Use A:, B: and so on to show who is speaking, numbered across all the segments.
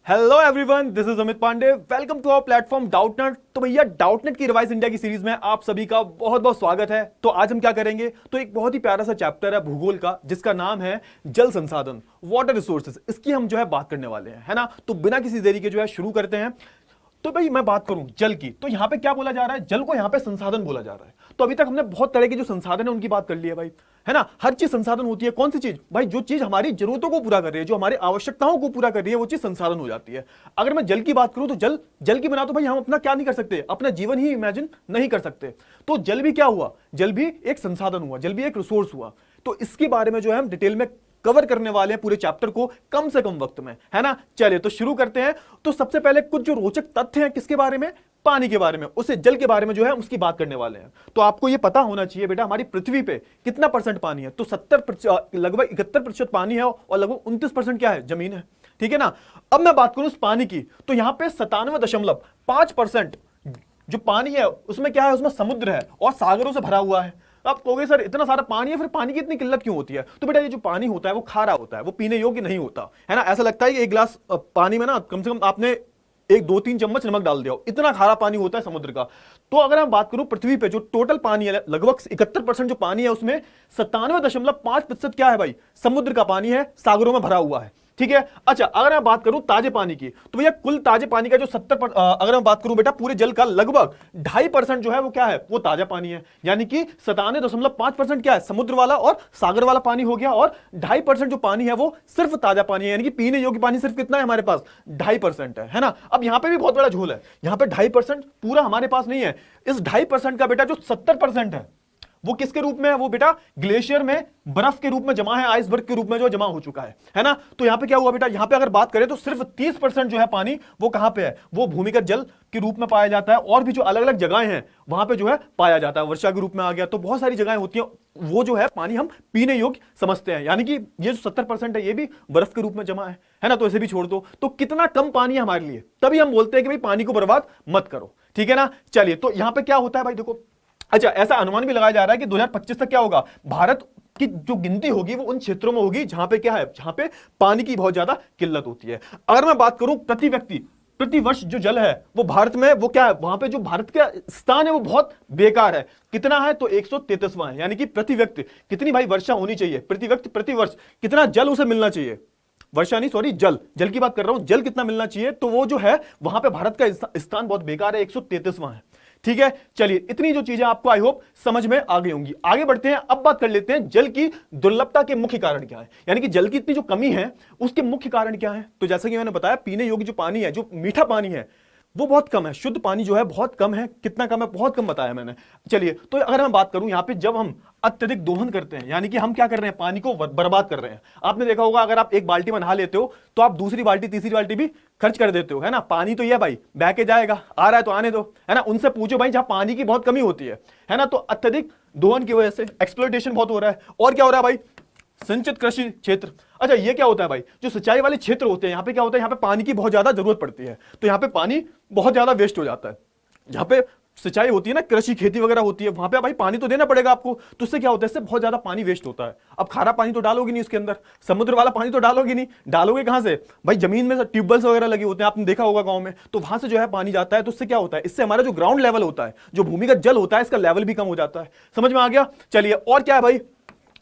A: Hello everyone, this is Amit Pandey. Welcome to our platform Doubtnut. तो भैया Doubtnut की revise India की सीरीज में आप सभी का बहुत बहुत स्वागत है। तो आज हम क्या करेंगे, तो एक बहुत ही प्यारा सा चैप्टर है भूगोल का जिसका नाम है जल संसाधन, वाटर रिसोर्सेज। इसकी हम जो है बात करने वाले हैं, है ना। तो बिना किसी देरी के जो है शुरू करते हैं। तो भाई मैं बात करूं जल की, तो यहां पे क्या बोला जा रहा है, जल को यहां पे संसाधन बोला जा रहा है। तो अभी तक हमने बहुत तरह के जो संसाधन है उनकी बात कर ली है भाई, है ना। हर चीज संसाधन होती है। कौन सी चीज भाई, जो चीज हमारी जरूरतों को पूरा कर रही है, जो हमारी आवश्यकताओं को पूरा कर रही है, वो चीज संसाधन हो जाती है। अगर मैं जल की बात करूं तो जल की बिना तो भाई हम अपना क्या नहीं कर सकते, अपना जीवन ही इमेजिन नहीं कर सकते। तो जल भी क्या हुआ, जल भी एक संसाधन हुआ, जल भी एक रिसोर्स हुआ। तो इसके बारे में जो है हम डिटेल में कवर करने वाले हैं पूरे चैप्टर को कम से कम वक्त में, है ना। चलिए तो शुरू करते हैं। तो सबसे पहले कुछ जो रोचक तथ्य हैं किसके बारे में, पानी के बारे में, उसे जल के बारे में जो है उसकी बात करने वाले हैं। तो आपको यह पता होना चाहिए बेटा, हमारी पृथ्वी पे कितना परसेंट पानी है। तो 70%, लगभग 71% पानी है और लगभग 29% क्या है, जमीन है। ठीक है ना। अब मैं बात करूं उस पानी की, तो यहां पे 97.5% जो पानी है उसमें क्या है, उसमें समुद्र है और सागरों से भरा हुआ है। आप कहोगे सर इतना सारा पानी है, फिर पानी की इतनी किल्लत क्यों होती है। तो बेटा ये जो पानी होता है वो खारा होता है, वो पीने योग्य नहीं होता, है ना। ऐसा लगता है कि एक गिलास पानी में ना कम से कम आपने 1-2-3 चम्मच नमक डाल दिया, इतना खारा पानी होता है समुद्र का। तो अगर हम बात करूं पृथ्वी पे जो टोटल पानी है, लगभग 71% जो पानी है उसमें 97.5% क्या है भाई, समुद्र का पानी है, सागरों में भरा हुआ है। ठीक है। अच्छा, अगर मैं बात करूं ताजे पानी की, तो भैया कुल ताजे पानी का जो 70, अगर मैं बात करूं बेटा पूरे जल का लगभग 2.5% जो है वो क्या है, वो ताजा पानी है। यानी कि 97.5% क्या है, समुद्र वाला और सागर वाला पानी हो गया, और 2.5% जो पानी है वो सिर्फ ताजा पानी है। यानी कि पीने योग्य पानी सिर्फ कितना है हमारे पास, 2.5% है ना। अब यहां पर भी बहुत बड़ा झोल है, यहां पर 2.5% पूरा हमारे पास नहीं है। इस 2.5% का बेटा जो 70% है वो किसके रूप में है, वो बेटा ग्लेशियर में बर्फ के रूप में जमा है, आइसबर्ग के रूप में जो जमा हो चुका है ना। तो यहां पे क्या हुआ बेटा, यहां पे अगर बात करें तो सिर्फ 30% जो है पानी वो कहां पे है, वो भूमिगत जल के रूप में पाया जाता है। और भी जो अलग अलग जगहें हैं वहां पे जो है पाया जाता है, वर्षा के रूप में आ गया। तो बहुत सारी जगहें होती हैं, वो जो है पानी हम पीने योग्य समझते हैं। यानी कि ये जो 70% है ये भी बर्फ के रूप में जमा है ना। तो इसे भी छोड़ दो। तो कितना कम पानी है हमारे लिए, तभी हम बोलते हैं कि भाई पानी को बर्बाद मत करो। ठीक है ना। चलिए तो यहां पे क्या होता है भाई, देखो। अच्छा, ऐसा अनुमान भी लगाया जा रहा है कि 2025 तक क्या होगा, भारत की जो गिनती होगी वो उन क्षेत्रों में होगी जहां पे क्या है, जहां पे पानी की बहुत ज्यादा किल्लत होती है। अगर मैं बात करूं प्रति व्यक्ति प्रति वर्ष जो जल है वो भारत में, वो क्या है, वहां पे जो भारत का स्थान है वो बहुत बेकार है। कितना है, तो 133वां है। यानी कि प्रति व्यक्ति कितनी भाई वर्षा होनी चाहिए, प्रति व्यक्ति प्रति वर्ष कितना जल उसे मिलना चाहिए, वर्षा नहीं सॉरी, जल की बात कर रहा हूं, जल कितना मिलना चाहिए। तो वो जो है वहां पे भारत का स्थान बहुत बेकार है, 133वां है। ठीक है। चलिए इतनी जो चीजें आपको आई होप समझ में आ गई होंगी। आगे बढ़ते हैं, अब बात कर लेते हैं जल की दुर्लभता के मुख्य कारण क्या है। यानी कि जल की इतनी जो कमी है उसके मुख्य कारण क्या है। तो जैसा कि मैंने बताया, पीने योग्य जो पानी है, जो मीठा पानी है वो बहुत कम है, शुद्ध पानी जो है बहुत कम है। कितना कम है, बहुत कम बताया मैंने। चलिए तो अगर मैं बात करूं, यहां पे जब हम अत्यधिक दोहन करते हैं, यानी कि हम क्या कर रहे हैं, पानी को बर्बाद कर रहे हैं। आपने देखा होगा, अगर आप एक बाल्टी में नहा लेते हो तो आप दूसरी बाल्टी तीसरी बाल्टी भी खर्च कर देते हो, है ना। पानी तो ये भाई बह के जाएगा, आ रहा है तो आने दो, है ना। उनसे पूछो भाई जहां पानी की बहुत कमी होती है ना। तो अत्यधिक दोहन की वजह से एक्सप्लॉयटेशन बहुत हो रहा है। और क्या हो रहा है भाई, संचित कृषि क्षेत्र। अच्छा, ये क्या होता है भाई, जो सिंचाई वाले क्षेत्र होते हैं, यहां पे क्या होता है, यहां पे पानी की बहुत ज्यादा जरूरत पड़ती है। तो यहां पे पानी बहुत ज्यादा वेस्ट हो जाता है। जहां पे सिंचाई होती है ना, कृषि खेती वगैरह होती है, वहां पे भाई पानी तो देना पड़ेगा आपको। तो इससे क्या होता है, इससे बहुत ज्यादा पानी वेस्ट होता है। अब खारा पानी तो डालोगे नहीं उसके अंदर, समुद्र वाला पानी तो डालोगे नहीं, डालोगे कहां से भाई, जमीन में ट्यूबवेल्स वगैरह लगे होते हैं, आपने देखा होगा गांव में। तो वहां से जो है पानी जाता है। तो इससे क्या होता है, इससे हमारा जो ग्राउंड लेवल होता है, जो भूमिगत जल होता है, इसका लेवल भी कम हो जाता है। समझ में आ गया। चलिए और क्या है भाई,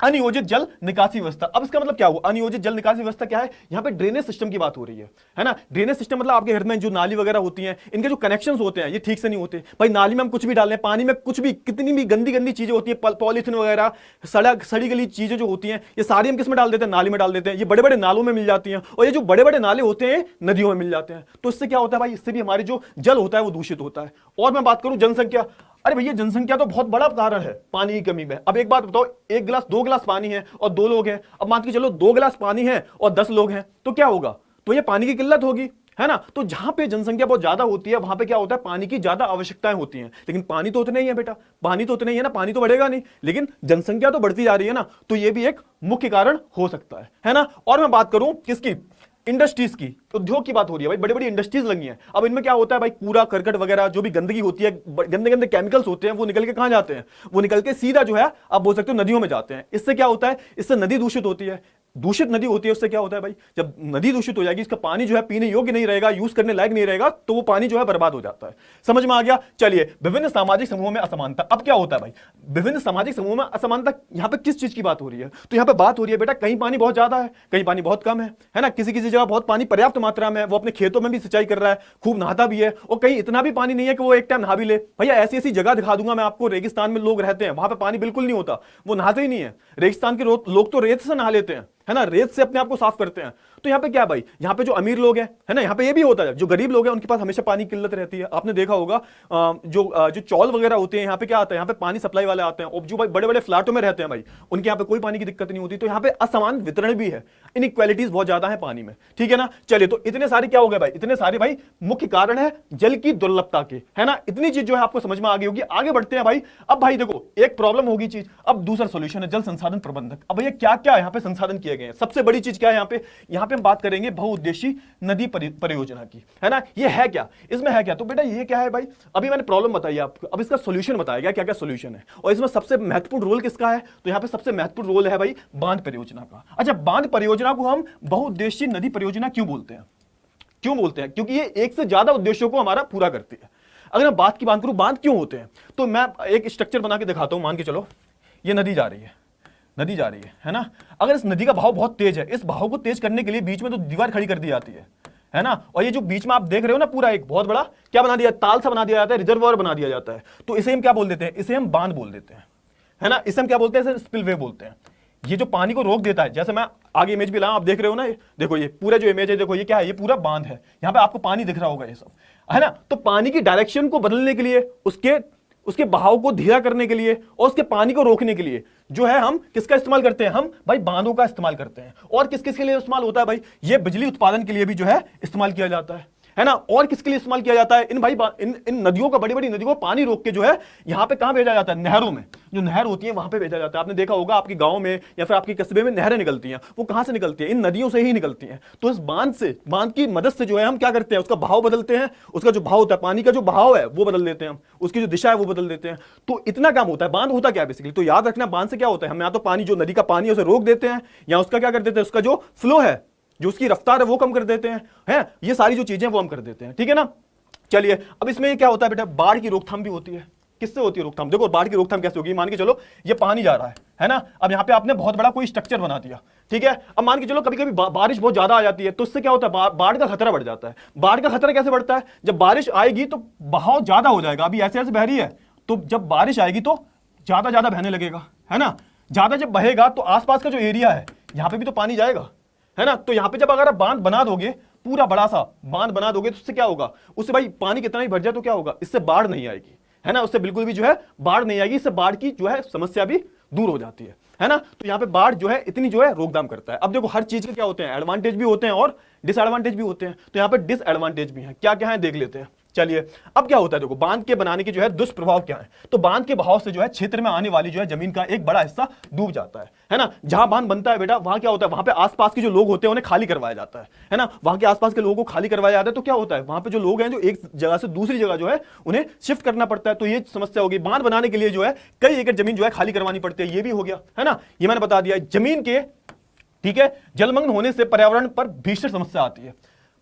A: अनियोजित जल निकासी व्यवस्था। अब इसका मतलब क्या हुआ, अनियोजित जल निकासी व्यवस्था क्या है, यहां पे ड्रेनेज सिस्टम की बात हो रही है ना। ड्रेनेज सिस्टम मतलब आपके घर में जो नाली वगैरह होती हैं, इनके जो कनेक्शंस होते हैं ये ठीक से नहीं होते भाई। नाली में हम कुछ भी डाल रहे हैं, पानी में कुछ भी, कितनी भी गंदी गंदी चीजें होती है, पॉलीथिन वगैरह, सड़ी गली चीजें जो होती हैं, ये सारी हम किस में डाल देते हैं, नाली में डाल देते हैं। ये बड़े बड़े नालों में मिल जाती हैं, और ये जो बड़े बड़े नाले होते हैं नदियों में मिल जाते हैं। तो इससे क्या होता है भाई, इससे भी हमारी जो जल होता है वो दूषित होता है। और मैं बात करूं जनसंख्या, अरे भैया जनसंख्या तो बहुत बड़ा कारण है पानी की कमी में। अब एक बात बताओ, एक गिलास 2 गिलास पानी है और 2 लोग हैं। अब मान के चलो 2 गिलास पानी है और 10 लोग हैं, तो क्या होगा, तो ये पानी की किल्लत होगी, है ना। तो जहां पे जनसंख्या बहुत ज्यादा होती है वहां पे क्या होता है, पानी की ज्यादा आवश्यकताएं होती हैं। लेकिन पानी तो उतना ही है बेटा, पानी तो उतना ही है ना, पानी तो बढ़ेगा नहीं, लेकिन जनसंख्या तो बढ़ती जा रही है ना। तो ये भी एक मुख्य कारण हो सकता है ना। और मैं बात करूं किसकी, इंडस्ट्रीज की, उद्योग की बात हो रही है भाई, बड़ी बड़ी इंडस्ट्रीज लगी हैं। अब इनमें क्या होता है भाई, कूड़ा करकट वगैरह जो भी गंदगी होती है, गंदे गंदे केमिकल्स होते हैं, वो निकल के कहां जाते हैं, वो निकल के सीधा जो है आप बोल सकते हो नदियों में जाते हैं। इससे क्या होता है, इससे नदी दूषित होती है, दूषित नदी होती है उससे क्या होता है भाई, जब नदी दूषित हो जाएगी, इसका पानी जो है पीने योग्य नहीं रहेगा, यूज करने लायक नहीं रहेगा, तो वो पानी जो है बर्बाद हो जाता है। समझ में आ गया। चलिए, विभिन्न सामाजिक समूहों में असमानता। अब क्या होता है भाई, विभिन्न सामाजिक समूहों में असमानता, यहां पे किस चीज की बात हो रही है? तो यहां पे बात हो रही है बेटा, कहीं पानी बहुत ज्यादा है, कहीं पानी बहुत कम है ना। किसी किसी जगह बहुत पानी पर्याप्त मात्रा में है, वो अपने खेतों में भी सिंचाई कर रहा है, खूब नहाता भी है, और कहीं इतना भी पानी नहीं है कि वो एक टाइम नहा भी ले। भैया ऐसी ऐसी जगह दिखा दूंगा मैं आपको, रेगिस्तान में लोग रहते हैं, वहां पे पानी बिल्कुल नहीं होता, वो नहाते ही नहीं है। रेगिस्तान के लोग तो रेत से नहा लेते हैं, है ना, रेत से अपने आप को साफ करते हैं। तो यहाँ पे क्या है भाई, यहाँ पे जो अमीर लोग हैं, है ना, यहाँ पे ये भी होता है, जो गरीब लोग हैं उनके पास हमेशा पानी की किल्लत रहती है। आपने देखा होगा जो चौल वगैरह होते हैं, यहाँ पे क्या आता है, यहाँ पे पानी सप्लाई वाले आते हैं, और जो भाई बड़े बड़े फ्लैटों में रहते हैं भाई, उनके यहाँ पे कोई पानी की दिक्कत नहीं होती। तो यहाँ पे असमान वितरण भी है, इनइक्वालिटीज बहुत ज्यादा है पानी में, ठीक है ना। चलिए, तो इतने सारे क्या हो गए भाई, इतने सारे भाई मुख्य कारण है जल की दुर्लभता के, है ना। इतनी चीज जो है आपको समझ में आ गई होगी। आगे बढ़ते हैं भाई। अब भाई देखो, एक प्रॉब्लम होगी चीज, अब दूसरा सोल्यूशन है जल संसाधन प्रबंधक। अब भैया क्या क्या यहाँ पे संसाधन किए गए हैं, सबसे बड़ी चीज क्या है यहाँ पे हम बात करेंगे बहुउद्देशीय नदी परियोजना की, है ना। ये है क्या, इसमें है क्या? तो बेटा ये क्या है भाई, अभी मैंने प्रॉब्लम बताई आपको, अब इसका सॉल्यूशन बताया गया क्या क्या सॉल्यूशन है, और इसमें सबसे महत्वपूर्ण रोल किसका है? तो यहाँ पे सबसे महत्वपूर्ण रोल है भाई बांध परियोजना का। अच्छा, बांध परियोजना को हम बहुउद्देशीय नदी परियोजना क्यों बोलते हैं? क्यों बोलते हैं? क्योंकि ये एक से ज्यादा उद्देश्यों को हमारा पूरा करती है। अगर मैं बात की बात करूं, बांध क्यों होते हैं, तो मैं एक स्ट्रक्चर बना के दिखाता हूं। मान के चलो ये नदी जा रही है, नदी जा रही है ना। अगर इस नदी का बहाव बहुत तेज है, इस बहाव को तेज करने के लिए बीच में तो दीवार खड़ी कर दी जाती है ना। और ये जो बीच में आप देख रहे हो ना, पूरा एक बहुत बड़ा क्या बना दिया, ताल सा बना दिया जाता है, रिजर्वॉयर बना दिया जाता है। तो इसे हम क्या बोल देते हैं? इसे हम बांध बोल देते हैं, है ना। इसे हम क्या बोलते हैं? इसे स्पिलवे बोलते हैं। ये जो पानी को रोक देता है, जैसे मैं आगे इमेज भी लाऊं, आप देख रहे हो ना, देखो ये पूरा जो इमेज है, देखो ये क्या है, ये पूरा बांध है। यहाँ पे आपको पानी दिख रहा होगा, ये सब, है ना। तो पानी की डायरेक्शन को बदलने के लिए, उसके बहाव को धीरा करने के लिए, और उसके पानी को रोकने के लिए जो है हम किसका इस्तेमाल करते हैं? हम भाई बांधों का इस्तेमाल करते हैं। और किस किस के लिए इस्तेमाल होता है भाई? ये बिजली उत्पादन के लिए भी जो है इस्तेमाल किया जाता है ना। और किसके लिए इस्तेमाल किया जाता है? इन नदियों का, बड़ी बड़ी नदियों को पानी रोक के जो है यहाँ पे कहां भेजा जाता है? नहरों में। जो नहर होती है वहां पे भेजा जाता है। आपने देखा होगा आपके गांव में या फिर आपके कस्बे में नहरें निकलती हैं, वो कहां से निकलती है? इन नदियों से ही निकलती हैं। तो इस बांध की मदद से जो है हम क्या करते हैं? उसका बहाव बदलते हैं। उसका जो बहाव होता है, पानी का जो बहाव है वो बदल देते हैं हम, उसकी जो दिशा है वो बदल देते हैं। तो इतना काम होता है। बांध होता क्या है बेसिकली? तो याद रखना, बांध से क्या होता है, हम या तो पानी, जो नदी का पानी है उसे रोक देते हैं, या उसका क्या कर देते हैं, उसका जो फ्लो है, जो उसकी रफ्तार है वो कम कर देते हैं। ये सारी जो चीजें वो हम कर देते हैं, ठीक है ना। चलिए, अब इसमें क्या होता है बेटा, बाढ़ की रोकथाम भी होती है। किससे होती है रोकथाम? देखो बाढ़ की रोकथाम कैसे होगी। मान के चलो ये पानी जा रहा है ना। अब यहाँ पे आपने बहुत बड़ा कोई स्ट्रक्चर बना दिया, ठीक है। अब मान के चलो कभी कभी बारिश बहुत ज्यादा आ जाती है, तो इससे क्या होता है, बाढ़ का खतरा बढ़ जाता है। बाढ़ का खतरा कैसे बढ़ता है? जब बारिश आएगी तो बहाव ज्यादा हो जाएगा। अभी ऐसे ऐसे बह रही है, तो जब बारिश आएगी तो ज्यादा ज्यादा बहने लगेगा, है ना। ज्यादा जब बहेगा तो आसपास का जो एरिया है यहाँ पे भी तो पानी जाएगा, है ना। तो यहाँ पे जब अगर आप बांध बना दोगे, पूरा बड़ा सा बांध बना दोगे, तो उससे क्या होगा? उससे भाई पानी कितना ही भर जाए तो क्या होगा? इससे बाढ़ नहीं आएगी, है ना। उससे बिल्कुल भी जो है बाढ़ नहीं आएगी। इससे बाढ़ की जो है समस्या भी दूर हो जाती है ना। तो यहाँ पे बाढ़ जो है इतनी जो है रोकथाम करता है। अब देखो हर चीज के क्या होते हैं, एडवांटेज भी होते हैं और डिसएडवांटेज भी होते हैं। तो यहाँ पे डिसएडवांटेज भी हैं। क्या क्या है देख लेते हैं। चलिए, अब क्या होता है, देखो बांध के बनाने के जो है दुष्प्रभाव क्या है। तो बांध के बहाव से जो है क्षेत्र में आने वाली जो है जमीन का एक बड़ा हिस्सा डूब जाता है ना। जहां बांध बनता है बेटा, वहां क्या होता है, वहां पे आसपास के जो लोग होते हैं उन्हें खाली करवाया जाता है ना। वहां के आसपास के लोगों को खाली करवाया जाता है, तो क्या होता है, वहां पे जो लोग हैं जो एक जगह से दूसरी जगह जो है उन्हें शिफ्ट करना पड़ता है। तो ये समस्या होगी। बांध बनाने के लिए जो है कई एकड़ जमीन जो है खाली करवानी पड़ती है। ये भी हो गया, है ना। ये मैंने बता दिया। जमीन के, ठीक है, जलमग्न होने से पर्यावरण पर भीषण समस्या आती है।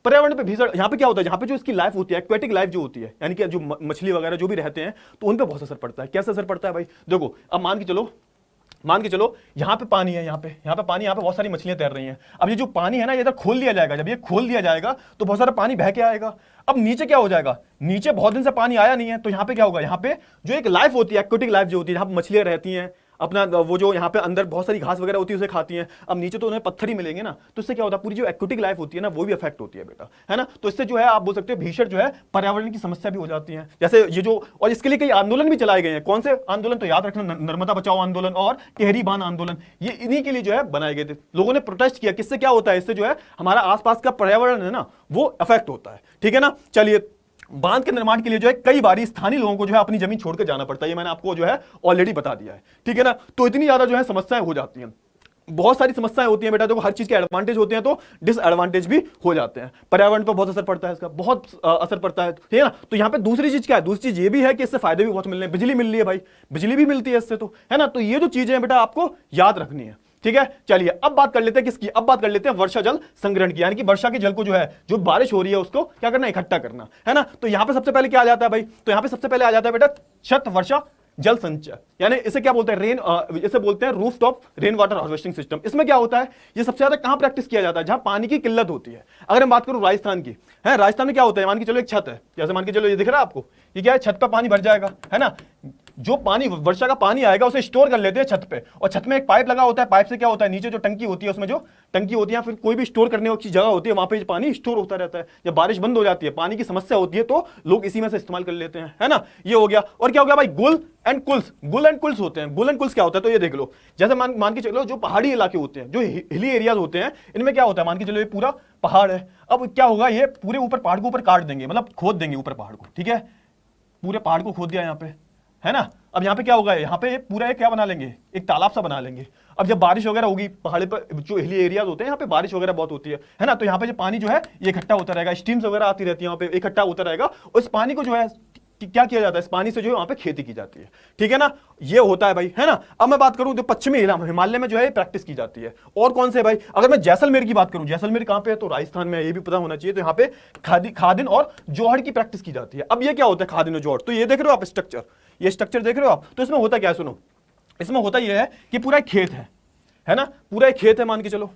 A: पर्यावरण पे भीषण, यहाँ पे क्या होता है, यहाँ पे जो इसकी लाइफ होती है, एक्वेटिक लाइफ जो होती है, यानी कि जो मछली वगैरह जो भी रहते हैं, तो उन पे बहुत असर पड़ता है। कैसे असर पड़ता है भाई? देखो, अब मान के चलो यहाँ पे पानी है, यहाँ पे पानी, यहाँ पे बहुत सारी मछलियां तैर रही हैं। अब ये जो पानी है ना, ये इधर खोल दिया जाएगा। जब ये खोल दिया जाएगा तो बहुत सारा पानी बह के आएगा। अब नीचे क्या हो जाएगा, नीचे बहुत दिन से पानी आया नहीं है, तो यहाँ पे क्या होगा, यहाँ पे जो एक लाइफ होती है, एक्वेटिक लाइफ जो होती है, यहाँ पे मछलियां रहती हैं, अपना वो जो यहाँ पे अंदर बहुत सारी घास वगैरह होती है उसे खाती हैं। अब नीचे तो उन्हें पत्थर ही मिलेंगे ना, तो इससे क्या होता है, पूरी जो एक्वेटिक लाइफ होती है ना वो भी अफेक्ट होती है बेटा, है ना। तो इससे जो है आप बोल सकते हो भीषण जो है पर्यावरण की समस्या भी हो जाती है। जैसे ये जो, और इसके लिए कई आंदोलन भी चलाए गए हैं। कौन से आंदोलन? तो याद रखना, नर्मदा बचाओ आंदोलन और टिहरी बांध आंदोलन, ये इन्हीं के लिए जो है बनाए गए थे। लोगों ने प्रोटेस्ट किया। किससे क्या होता है, इससे जो है हमारा आसपास का पर्यावरण है ना वो अफेक्ट होता है, ठीक है ना। चलिए, बांध के निर्माण के लिए जो है कई बार स्थानीय लोगों को जो है अपनी जमीन छोड़कर जाना पड़ता है। ये मैंने आपको जो है ऑलरेडी बता दिया है, ठीक है ना। तो इतनी ज्यादा जो है समस्याएं हो जाती हैं, बहुत सारी समस्याएं होती हैं बेटा। देखो हर चीज के एडवांटेज होते हैं तो डिसएडवांटेज भी हो जाते हैं। पर्यावरण पर बहुत असर पड़ता है, इसका बहुत असर पड़ता है, ठीक है ना। तो यहाँ पे दूसरी चीज क्या है, दूसरी चीज ये भी है कि इससे फायदे भी बहुत मिल रहे हैं। बिजली मिल रही है भाई, बिजली भी मिलती है इससे, तो है ना। तो ये जो चीजें हैं बेटा आपको याद रखनी है, ठीक है, चलिए अब बात कर लेते हैं किसकी, अब बात कर लेते हैं वर्षा जल संग्रहण की, यानी कि वर्षा के जल को जो है, जो बारिश हो रही है उसको क्या करना, इकट्ठा करना है ना। तो यहां पे सबसे पहले क्या आ जाता है भाई, तो यहां पे सबसे पहले आ जाता है बेटा छत वर्षा जल संचय, यानी इसे क्या बोलते हैं, इसे बोलते हैं roof top rain water harvesting system. इसमें क्या होता है, ये सबसे ज्यादा कहां प्रैक्टिस किया जाता है, जहां पानी की किल्लत होती है। अगर हम बात करूं राजस्थान की, है राजस्थान में क्या होता है, मान के चलो एक छत है, जैसे मान के चलो ये दिख रहा है आपको, ये क्या है, छत पर पानी भर जाएगा, है ना। जो पानी वर्षा का पानी आएगा उसे स्टोर कर लेते हैं छत पे, और छत में एक पाइप लगा होता है, पाइप से क्या होता है, नीचे जो टंकी होती है, उसमें जो टंकी होती है, फिर कोई भी स्टोर करने की जगह होती है, वहां पे पानी स्टोर होता रहता है। जब बारिश बंद हो जाती है, पानी की समस्या होती है, तो लोग इसी में से इस्तेमाल कर लेते हैं, है ना। ये हो गया। और क्या हो गया भाई, गुल एंड कुल्स, गुल एंड कुल्स होते हैं। गुल एंड कुल्स क्या होता है, तो ये देख लो, जैसे मान के चलो जो पहाड़ी इलाके होते हैं, जो हिली एरियाज होते हैं, इनमें क्या होता है, मान के चलो ये पूरा पहाड़ है, अब क्या होगा, ये पूरे ऊपर पहाड़ को ऊपर काट देंगे, मतलब खोद देंगे ऊपर पहाड़ को, ठीक है, पूरे पहाड़ को खोद दिया यहाँ पे, है ना। अब यहाँ पे क्या होगा, यहाँ पे पूरा एक क्या बना लेंगे, एक तालाब सा बना लेंगे। अब जब बारिश वगैरह होगी, पहाड़ी पर जो हिली एरियाज होते हैं, यहाँ पे बारिश वगैरह बहुत होती है ना, तो यहाँ पे जो पानी जो है ये इकट्ठा होता रहेगा, स्टीम्स वगैरह आती रहती है, यहाँ पे इकट्ठा होता रहेगा, और इस पानी को जो है क्या किया जाता है, इस पानी से जो है वहां पे खेती की जाती है, ठीक है ना। ये होता है भाई, है ना। अब मैं बात करूं जो पश्चिमी हिमालय में जो है प्रैक्टिस की जाती है, और कौन से भाई, अगर मैं जैसलमेर की बात करूं, जैसलमेर कहां पे है, तो राजस्थान में, ये भी पता होना चाहिए। तो यहाँ पे खादिन और जोहड़ की प्रैक्टिस की जाती है। अब ये क्या होता है खादिन और जोहड़, तो ये देख रहे हो आप स्ट्रक्चर, ये स्ट्रक्चर देख रहे हो आप, तो इसमें होता क्या है, सुनो, इसमें होता यह है कि पूरा एक खेत है ना, पूरा एक खेत है, मान के चलो,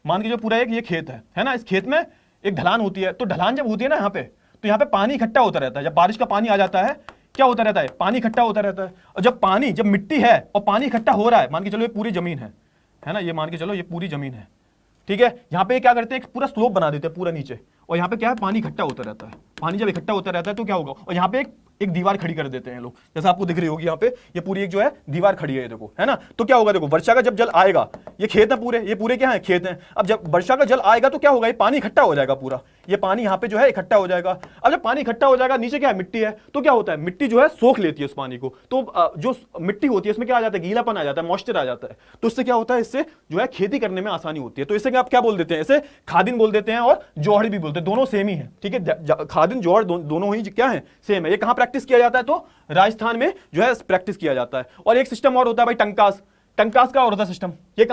A: मान के जो पूरा एक ये खेत है ना, इस खेत में एक ढलान होती है, तो ढलान जब होती है ना यहाँ पे, तो यहाँ पे पानी इकट्ठा होता रहता है। जब बारिश का पानी आ जाता है, क्या होता रहता है, पानी इकट्ठा होता रहता है। और जब मिट्टी है और पानी इकट्ठा हो रहा है, मान के चलो ये पूरी जमीन है ना, ये मान के चलो ये पूरी जमीन है, ठीक है। यहाँ पे क्या करते हैं, एक पूरा स्लोप बना देते हैं पूरा नीचे, और यहाँ पे क्या है, पानी इकट्ठा होता रहता है। पानी जब इकट्ठा होता रहता है तो क्या होगा, और यहाँ पे एक दीवार खड़ी कर देते हैं लोग, जैसे आपको दिख रही होगी यहाँ पे, ये पूरी एक जो है दीवार खड़ी है, देखो, है ना। तो क्या होगा, देखो वर्षा का जब जल आएगा, ये खेत है पूरे, ये पूरे क्या है, खेत हैं। अब जब वर्षा का जल आएगा तो क्या होगा, ये पानी इकट्ठा हो जाएगा पूरा, ये पानी यहाँ पे जो है इकट्ठा हो जाएगा। अब जब पानी इकट्ठा हो जाएगा, नीचे क्या है, मिट्टी है, तो क्या होता है, मिट्टी जो है सोख लेती है उस पानी को, तो जो मिट्टी होती है उसमें क्या आ जाता है, गीलापन आ जाता है, मॉइस्चर आ जाता है, तो इससे क्या होता है, इससे जो है खेती करने में आसानी होती है। तो इससे आप क्या बोल देते हैं, इसे खादिन बोल देते हैं और जोहड़ भी बोलते हैं, दोनों सेम ही है, ठीक है। खादिन जोहड़ दोनों ही क्या है, सेम है। ये कहां प्रैक्टिस किया जाता है, तो राजस्थान में जो है प्रैक्टिस किया जाता है। और एक सिस्टम और होता है भाई, टंकास। टंकास का और होता है सिस्टम, ये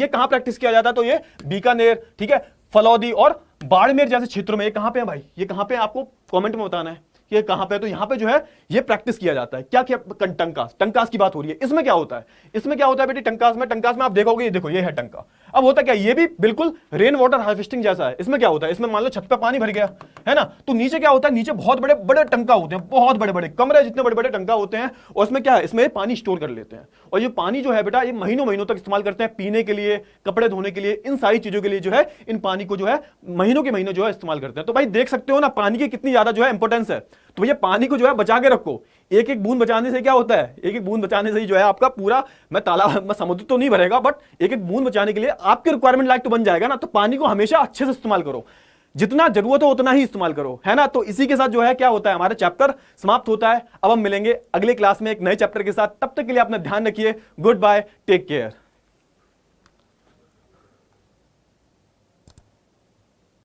A: कहां प्रैक्टिस किया जाता है, तो ये बीकानेर, ठीक है, फलौदी और बाड़मेर जैसे क्षेत्रों में। ये कहां पे है भाई, ये कहां पे है, आपको कमेंट में बताना है ये कहां पे है। तो यहां पे जो है ये प्रैक्टिस किया जाता है। क्या क्या, टंकास, टंकास की बात हो रही है। इसमें क्या होता है, इसमें क्या होता है बेटी, टंकास में आप देखोगे, ये देखो, ये है टंका। अब होता क्या, ये भी बिल्कुल रेन वाटर हार्वेस्टिंग जैसा है। इसमें क्या होता है, इसमें मान लो छत पे पानी भर गया, है ना, तो नीचे क्या होता है, नीचे बहुत बड़े बड़े टंका होते हैं, बहुत बड़े बड़े कमरे जितने बड़े बड़े टंका होते हैं, और इसमें क्या है, इसमें पानी स्टोर कर लेते हैं। और ये पानी जो है बेटा, ये महीनों महीनों तक इस्तेमाल करते हैं, पीने के लिए, कपड़े धोने के लिए, इन सारी चीजों के लिए जो है इन पानी को जो है महीनों के महीनों जो है इस्तेमाल करते हैं। तो भाई देख सकते हो ना, पानी की कितनी ज्यादा जो है इंपॉर्टेंस है। तो भैया पानी को जो है बचा के रखो, एक एक बूंद बचाने से क्या होता है, एक एक बूंद बचाने से ही जो है आपका पूरा, मैं तालाब में समुद्र तो नहीं भरेगा, बट एक एक बूंद बचाने के लिए आपके रिक्वायरमेंट लायक तो बन जाएगा ना। तो पानी को हमेशा अच्छे से इस्तेमाल करो, जितना जरूरत हो उतना ही इस्तेमाल करो, है ना। तो इसी के साथ जो है क्या होता है, हमारा चैप्टर समाप्त होता है। अब हम मिलेंगे अगले क्लास में एक नए चैप्टर के साथ, तब तक के लिए अपना ध्यान रखिए। Goodbye, take care.